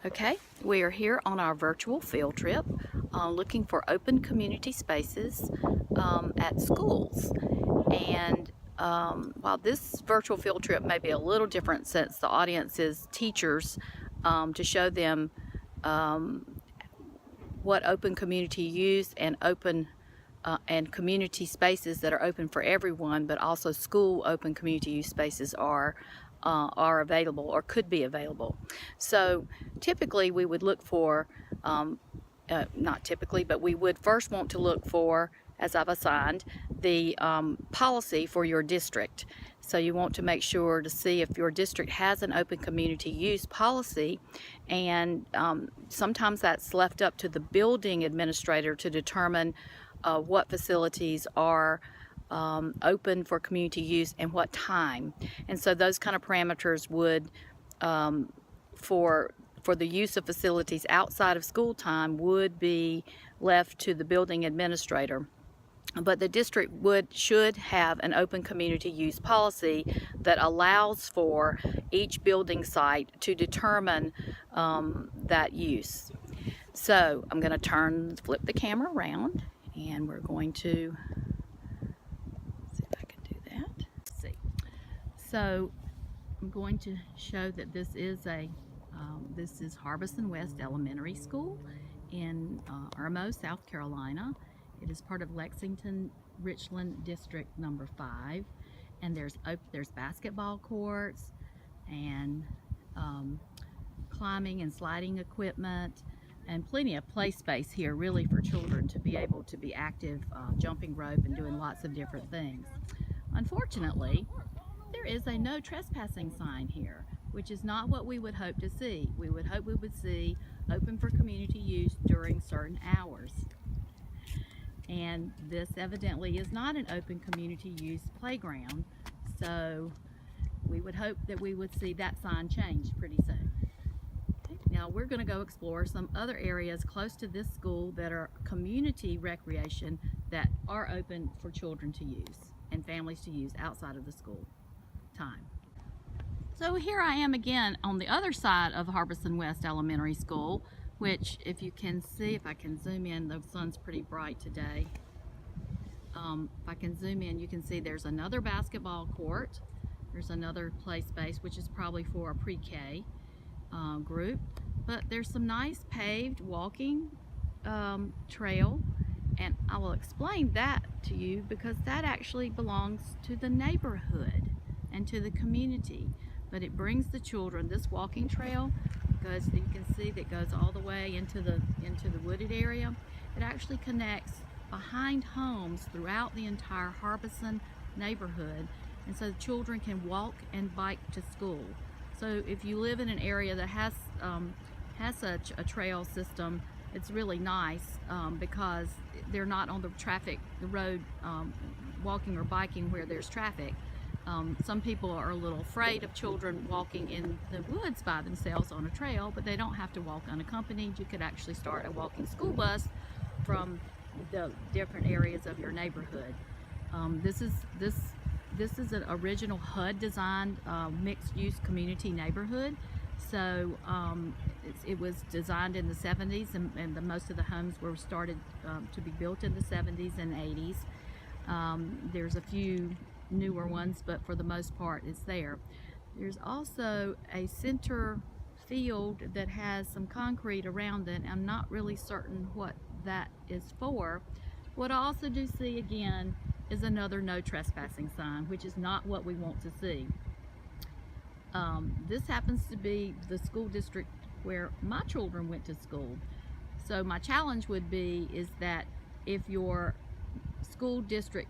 Okay, we are here on our virtual field trip looking for open community spaces at schools. And while this virtual field trip may be a little different since the audience is teachers, to show them what open community use and and community spaces that are open for everyone, but also school open community use spaces are available or could be available. So typically we would look for, not typically, but we would first want to look for, as I've assigned, the policy for your district. So you want to make sure to see if your district has an open community use policy, and sometimes that's left up to the building administrator to determine what facilities are open for community use and what time. And so those kind of parameters would, for the use of facilities outside of school time, would be left to the building administrator. But the district should have an open community use policy that allows for each building site to determine that use. So I'm going to flip the camera around, and we're going to see if I can do that. Let's see. So I'm going to show that this is Harbison West Elementary School in Irmo, South Carolina. It is part of Lexington Richland District number 5, and there's basketball courts and climbing and sliding equipment, and plenty of play space here, really, for children to be able to be active, jumping rope and doing lots of different things. Unfortunately, there is a no trespassing sign here, which is not what we would hope to see. We would hope we would see open for community use during certain hours. And this evidently is not an open community use playground, so we would hope that we would see that sign changed pretty soon. Okay. Now we're going to go explore some other areas close to this school that are community recreation that are open for children to use and families to use outside of the school time. So here I am again on the other side of Harbison West Elementary School, which, if you can see, if I can zoom in, the sun's pretty bright today. If I can zoom in, you can see there's another basketball court. There's another play space, which is probably for a pre-K group. But there's some nice paved walking trail, and I will explain that to you because that actually belongs to the neighborhood and to the community. But it brings the children, this walking trail goes, you can see that goes all the way into the wooded area. It actually connects behind homes throughout the entire Harbison neighborhood, and so the children can walk and bike to school. So if you live in an area that has such a trail system, it's really nice because they're not on the road walking or biking where there's traffic. Some people are a little afraid of children walking in the woods by themselves on a trail, but they don't have to walk unaccompanied. You could actually start a walking school bus from the different areas of your neighborhood. This is an original HUD designed mixed-use community neighborhood. So it was designed in the 70s, and most of the homes were started to be built in the 70s and 80s. There's a few newer ones, but for the most part it's there. There's also a center field that has some concrete around it. I'm not really certain what that is for. What I also do see again is another no trespassing sign, which is not what we want to see. This happens to be the school district where my children went to school. So my challenge would be is that if your school district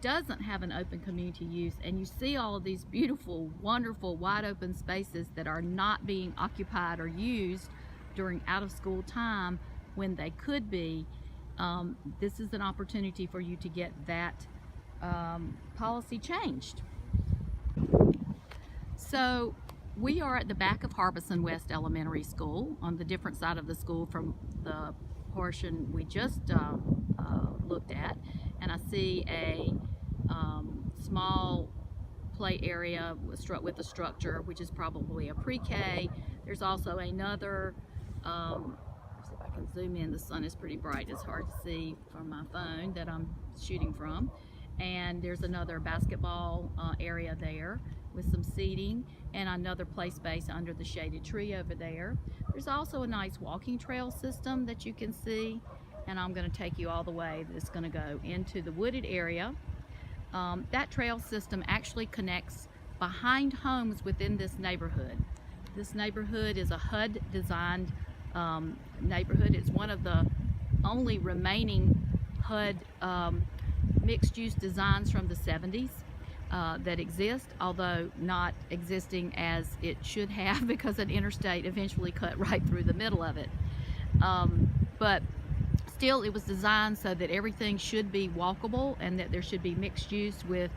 doesn't have an open community use and you see all of these beautiful, wonderful, wide open spaces that are not being occupied or used during out of school time when they could be, this is an opportunity for you to get that policy changed. So we are at the back of Harbison West Elementary School on the different side of the school from the portion we just looked at, and I see a small play area with a structure, which is probably a pre-K. There's also another See if I can zoom in. The sun is pretty bright. It's hard to see from my phone that I'm shooting from. And there's another basketball area there with some seating and another play space under the shaded tree over there. There's also a nice walking trail system that you can see, and I'm going to take you all the way. That's going to go into the wooded area. That trail system actually connects behind homes within this neighborhood. This neighborhood is a HUD designed neighborhood. It's one of the only remaining HUD mixed use designs from the 70s that exist, although not existing as it should have because an interstate eventually cut right through the middle of it. But still, it was designed so that everything should be walkable and that there should be mixed use with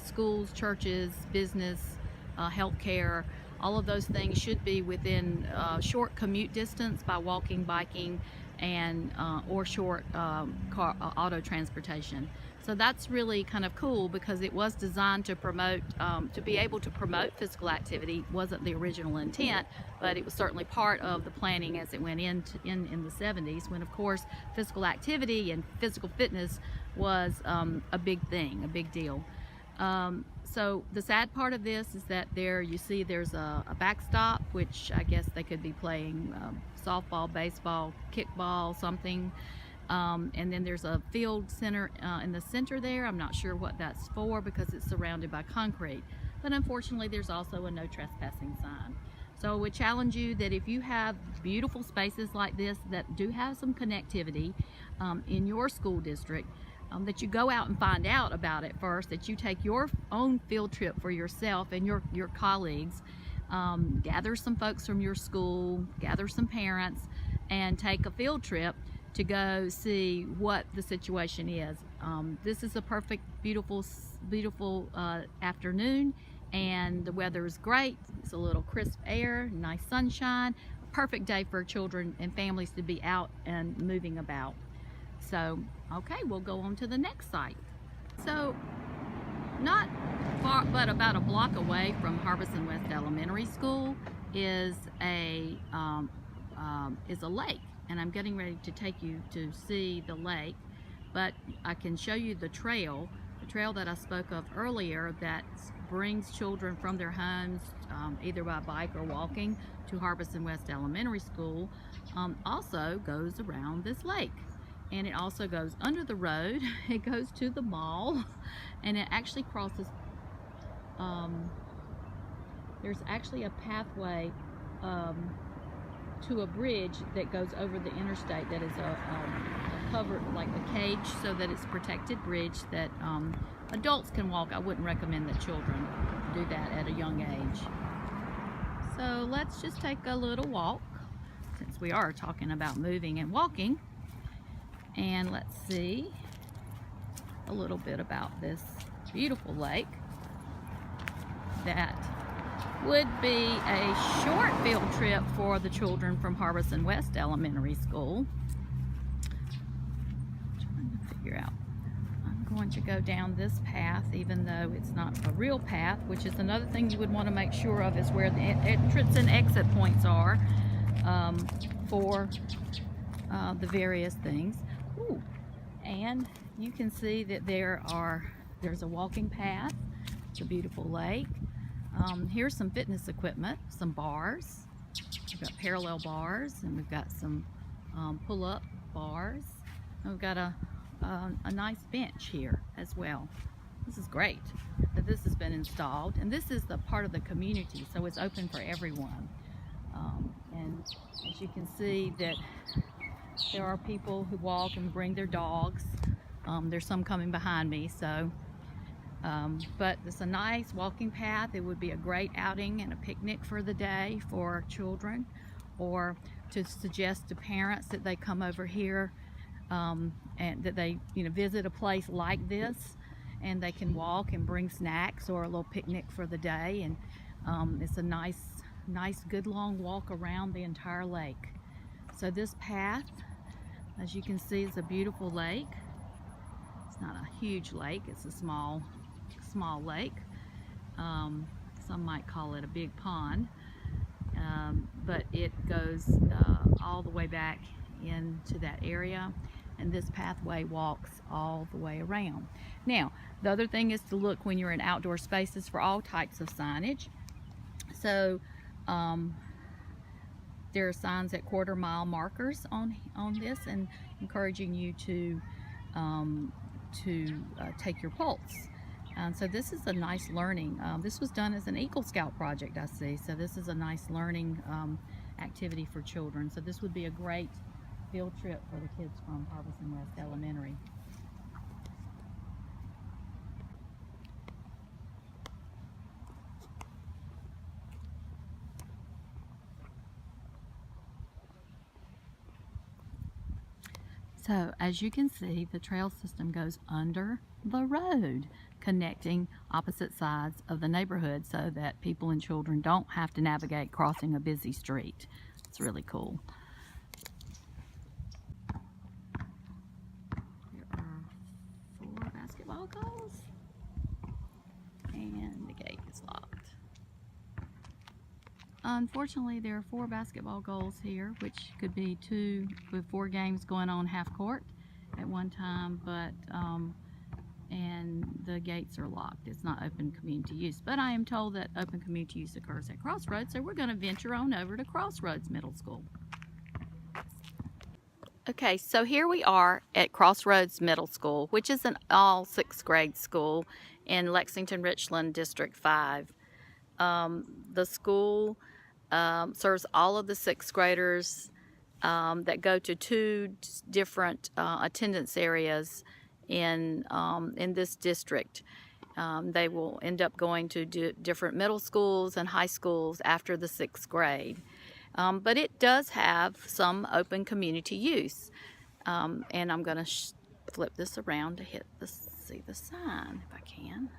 schools, churches, business, healthcare. All of those things should be within short commute distance by walking, biking, and or short auto transportation. So that's really kind of cool because it was designed to promote, to be able to promote physical activity. Wasn't the original intent, but it was certainly part of the planning as it went in the 70s, when of course physical activity and physical fitness was a big thing, a big deal. So the sad part of this is that there you see there's a backstop, which I guess they could be playing softball, baseball, kickball, something. And then there's a field center in the center there. I'm not sure what that's for because it's surrounded by concrete. But unfortunately, there's also a no trespassing sign. So I would challenge you that if you have beautiful spaces like this that do have some connectivity in your school district, that you go out and find out about it first, that you take your own field trip for yourself and your colleagues, gather some folks from your school, gather some parents, and take a field trip to go see what the situation is. This is a perfect, beautiful afternoon, and the weather is great. It's a little crisp air, nice sunshine, a perfect day for children and families to be out and moving about. So, okay, we'll go on to the next site. So, not far, but about a block away from Harbison West Elementary School is a lake, and I'm getting ready to take you to see the lake, but I can show you the trail that I spoke of earlier that brings children from their homes, either by bike or walking, to Harbison West Elementary School, also goes around this lake. And it also goes under the road, it goes to the mall, and it actually crosses, there's actually a pathway to a bridge that goes over the interstate that is a covered, like a cage, so that it's a protected bridge that adults can walk. I wouldn't recommend that children do that at a young age. So let's just take a little walk, since we are talking about moving and walking. And let's see a little bit about this beautiful lake that would be a short field trip for the children from Harbison West Elementary School. I'm trying to figure out. I'm going to go down this path, even though it's not a real path, which is another thing you would want to make sure of, is where the entrance and exit points are for the various things. Ooh. And you can see that there's a walking path. It's a beautiful lake. Here's some fitness equipment, some bars. We've got parallel bars, and we've got some pull-up bars. And we've got a nice bench here as well. This is great that this has been installed, and this is the part of the community, so it's open for everyone. And as you can see, that there are people who walk and bring their dogs. There's some coming behind me, so but it's a nice walking path. It would be a great outing and a picnic for the day for children, or to suggest to parents that they come over here and that they visit a place like this, and they can walk and bring snacks or a little picnic for the day. And it's a nice good long walk around the entire lake. So this path, as you can see, is a beautiful lake. It's not a huge lake, it's a small lake. Some might call it a big pond. but it goes all the way back into that area, and this pathway walks all the way around. Now, the other thing is to look when you're in outdoor spaces for all types of signage. So there are signs at quarter-mile markers on this, and encouraging you to take your pulse. So this is a nice learning. This was done as an Eagle Scout project, I see. So this is a nice learning activity for children. So this would be a great field trip for the kids from Harbison West Elementary. So as you can see, the trail system goes under the road, connecting opposite sides of the neighborhood so that people and children don't have to navigate crossing a busy street. It's really cool. There are 4 basketball goals, and the gate is locked. Unfortunately, there are 4 basketball goals here, which could be 2 with 4 games going on half court at one time, but and the gates are locked. It's not open community use, but I am told that open community use occurs at Crossroads, so we're going to venture on over to Crossroads Middle School. Okay, so here we are at Crossroads Middle School, which is an all 6th grade school in Lexington-Richland District 5. The school serves all of the 6th graders that go to 2 different attendance areas in this district. They will end up going to different middle schools and high schools after the 6th grade. But it does have some open community use. And I'm going to flip this around to see the sign if I can.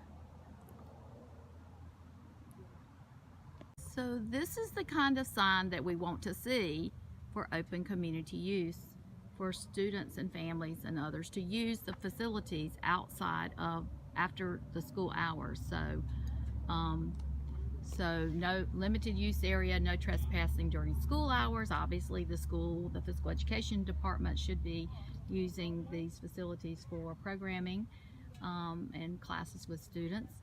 So this is the kind of sign that we want to see for open community use, for students and families and others to use the facilities outside of after the school hours. So no limited use area, no trespassing during school hours. Obviously the physical education department should be using these facilities for programming and classes with students.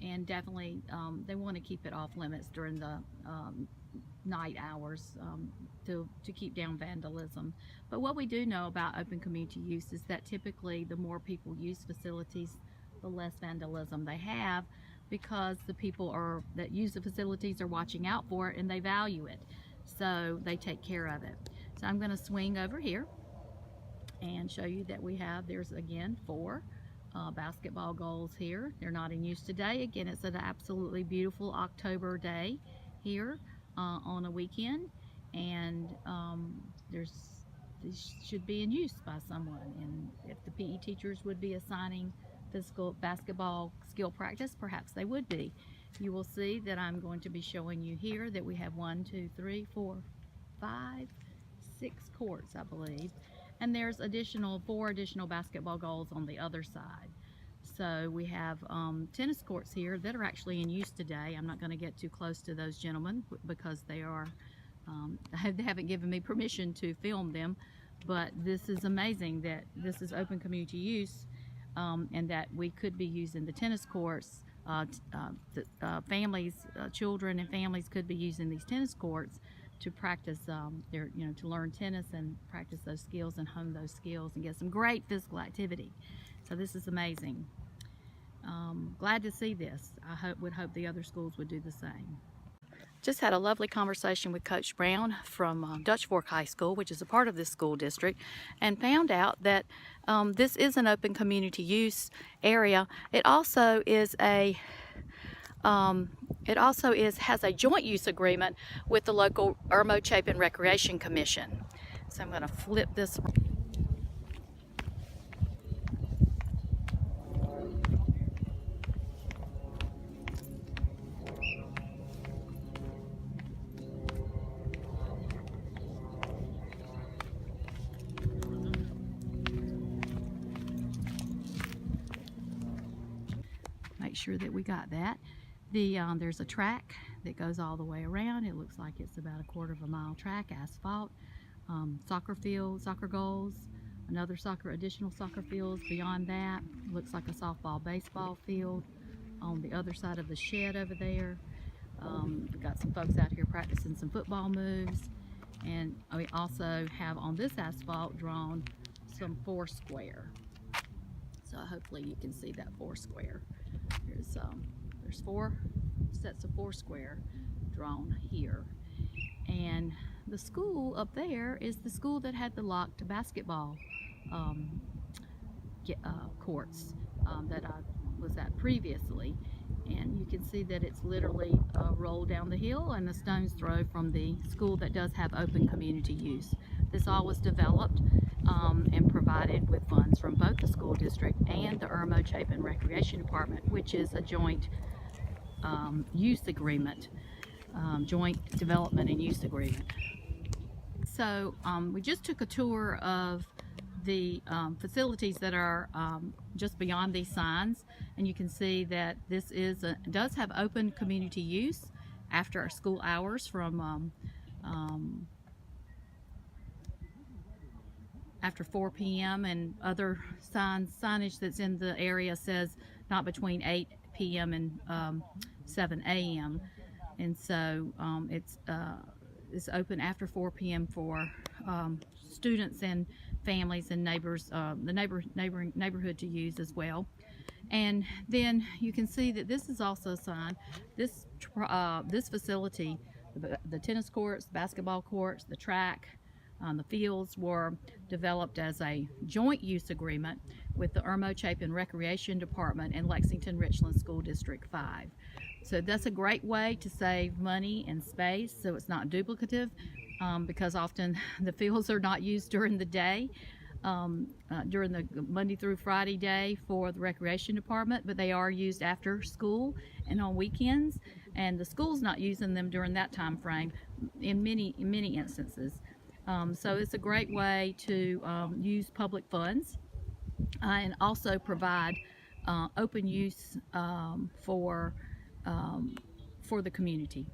And definitely they want to keep it off limits during the night hours to keep down vandalism. But what we do know about open community use is that typically the more people use facilities, the less vandalism they have, because the people that use the facilities are watching out for it and they value it. So they take care of it. So I'm going to swing over here and show you that there's again 4 basketball goals here. They're not in use today. Again, it's an absolutely beautiful October day here on a weekend, and these should be in use by someone. And if the PE teachers would be assigning physical basketball skill practice, perhaps they would be. You will see that I'm going to be showing you here that we have 1, 2, 3, 4, 5, 6 courts, I believe. And there's 4 additional basketball goals on the other side. So we have tennis courts here that are actually in use today. I'm not going to get too close to those gentlemen because they haven't given me permission to film them. But this is amazing that this is open community use, and that we could be using the tennis courts. Children and families could be using these tennis courts to practice to learn tennis and practice those skills and hone those skills and get some great physical activity. So this is amazing. Glad to see this. I would hope the other schools would do the same. Just had a lovely conversation with Coach Brown from Dutch Fork High School, which is a part of this school district, and found out that this is an open community use area. It also is has a joint use agreement with the local Irmo Chapin Recreation Commission. So I'm going to flip this. Make sure that we got that. There's a track that goes all the way around. It looks like it's about a quarter of a mile track, asphalt. Soccer field, soccer goals, another additional soccer fields beyond that. Looks like a softball, baseball field on the other side of the shed over there. We've got some folks out here practicing some football moves, and we also have on this asphalt drawn some foursquare. So hopefully you can see that foursquare. There's 4 sets of foursquare drawn here. And the school up there is the school that had the locked basketball courts that I was at previously. And you can see that it's literally a roll down the hill and a stone's throw from the school that does have open community use. This all was developed and provided with funds from both the school district and the Irmo Chapin Recreation Department, which is a joint use agreement, joint development and use agreement. So we just took a tour of the facilities that are just beyond these signs, and you can see that this does have open community use after our school hours from after 4 p.m. and other signage that's in the area says not between 8 p.m. and 7 a.m. and so it's open after 4 p.m. for students and families and neighbors, the neighborhood to use as well. And then you can see that this is also a sign. This facility, the tennis courts, basketball courts, the track, the fields were developed as a joint use agreement with the Irmo Chapin Recreation Department and Lexington Richland School District 5. So that's a great way to save money and space, so it's not duplicative, because often the fields are not used during the day, during the Monday through Friday day for the recreation department, but they are used after school and on weekends, and the school's not using them during that time frame in many instances. So it's a great way to use public funds and also provide open use for the community.